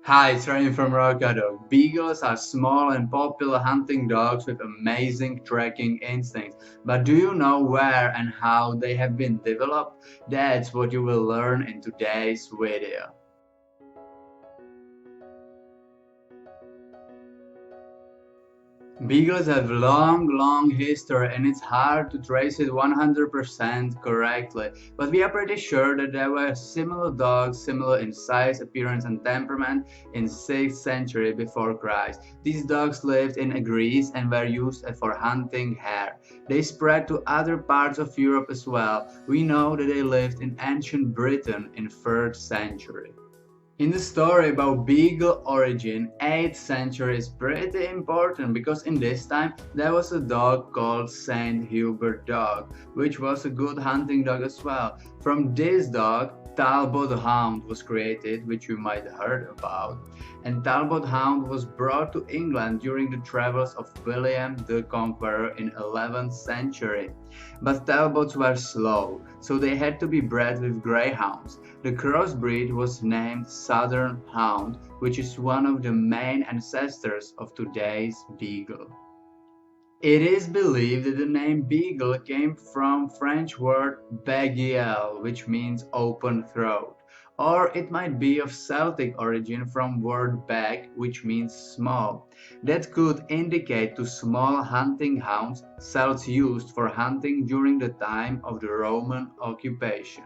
Hi, it's Ryan from Rocadog. Beagles are small and popular hunting dogs with amazing tracking instincts. But do you know where and how they have been developed? That's what you will learn in today's video. Beagles have long history and it's hard to trace it 100% correctly, but we are pretty sure that there were similar dogs, similar in size, appearance and temperament in 6th century before Christ. These dogs lived in Greece and were used for hunting hare. They spread to other parts of Europe as well. We know that they lived in ancient Britain in 3rd century. In the story about Beagle origin, 8th century is pretty important because in this time there was a dog called Saint Hubert dog, which was a good hunting dog as well. From this dog, Talbot Hound was created, which you might have heard about. And Talbot Hound was brought to England during the travels of William the Conqueror in 11th century. But Talbots were slow, so they had to be bred with greyhounds. The crossbreed was named Southern Hound, which is one of the main ancestors of today's Beagle. It is believed that the name Beagle came from French word Beagle, which means open throat, or it might be of Celtic origin from word bag, which means small. That could indicate to small hunting hounds, cells used for hunting during the time of the Roman occupation.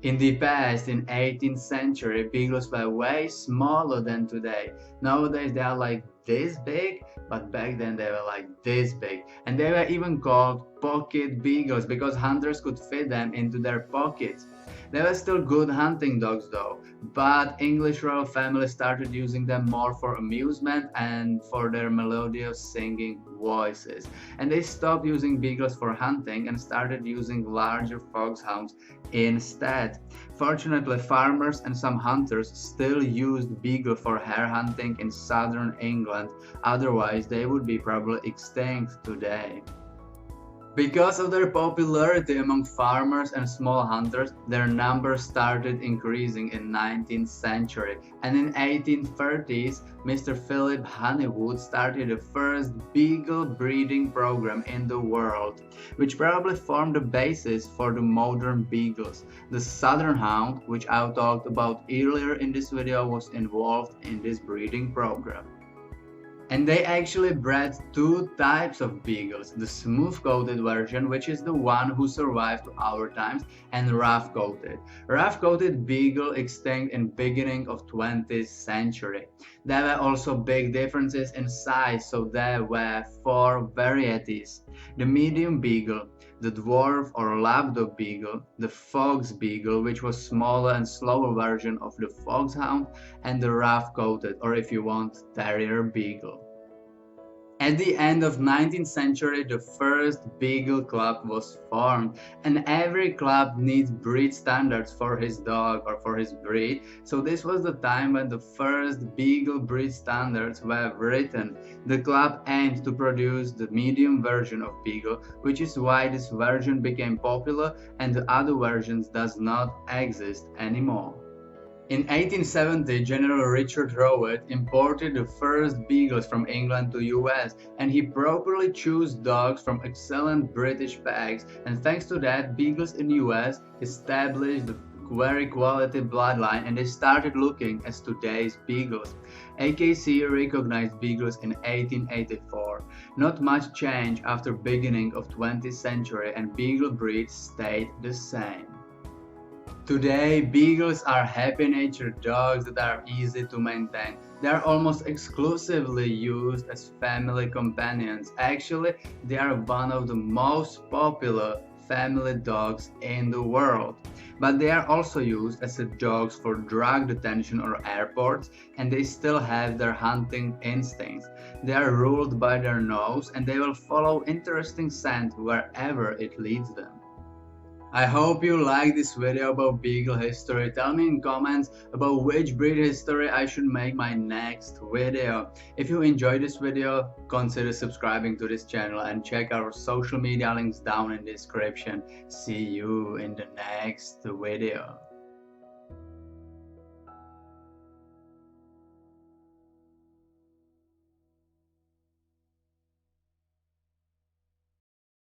In the past, in 18th century, beagles were way smaller than today. Nowadays they are like this big, but back then they were like this big. And they were even called pocket beagles because hunters could fit them into their pockets. They were still good hunting dogs though, but English royal families started using them more for amusement and for their melodious singing voices. And they stopped using beagles for hunting and started using larger foxhounds instead. Fortunately, farmers and some hunters still used beagle for hare hunting in southern England, otherwise they would be probably extinct today. Because of their popularity among farmers and small hunters, their numbers started increasing in 19th century, and in 1830s, Mr. Philip Honeywood started the first beagle breeding program in the world, which probably formed the basis for the modern beagles. The Southern Hound, which I talked about earlier in this video, was involved in this breeding program. And they actually bred two types of beagles, the smooth-coated version, which is the one who survived to our times, and rough-coated. Rough-coated beagle extinct in beginning of 20th century. There were also big differences in size, so there were four varieties. The medium beagle, the dwarf or lapdog beagle, the fox beagle, which was smaller and slower version of the foxhound, and the rough-coated, or if you want, terrier beagle. At the end of 19th century, the first Beagle Club was formed, and every club needs breed standards for his dog or for his breed. So this was the time when the first Beagle breed standards were written. The club aimed to produce the medium version of Beagle, which is why this version became popular and the other versions does not exist anymore. In 1870, General Richard Rowett imported the first beagles from England to US, and he properly chose dogs from excellent British packs, and thanks to that, beagles in US established a very quality bloodline and they started looking as today's beagles. AKC recognized beagles in 1884. Not much change after beginning of 20th century and beagle breeds stayed the same. Today, beagles are happy-natured dogs that are easy to maintain. They are almost exclusively used as family companions. Actually, they are one of the most popular family dogs in the world. But they are also used as dogs for drug detention or airports, and they still have their hunting instincts. They are ruled by their nose, and they will follow interesting scent wherever it leads them. I hope you like this video about Beagle history. Tell me in comments about which breed history I should make my next video. If you enjoyed this video, consider subscribing to this channel and check our social media links down in the description. See you in the next video.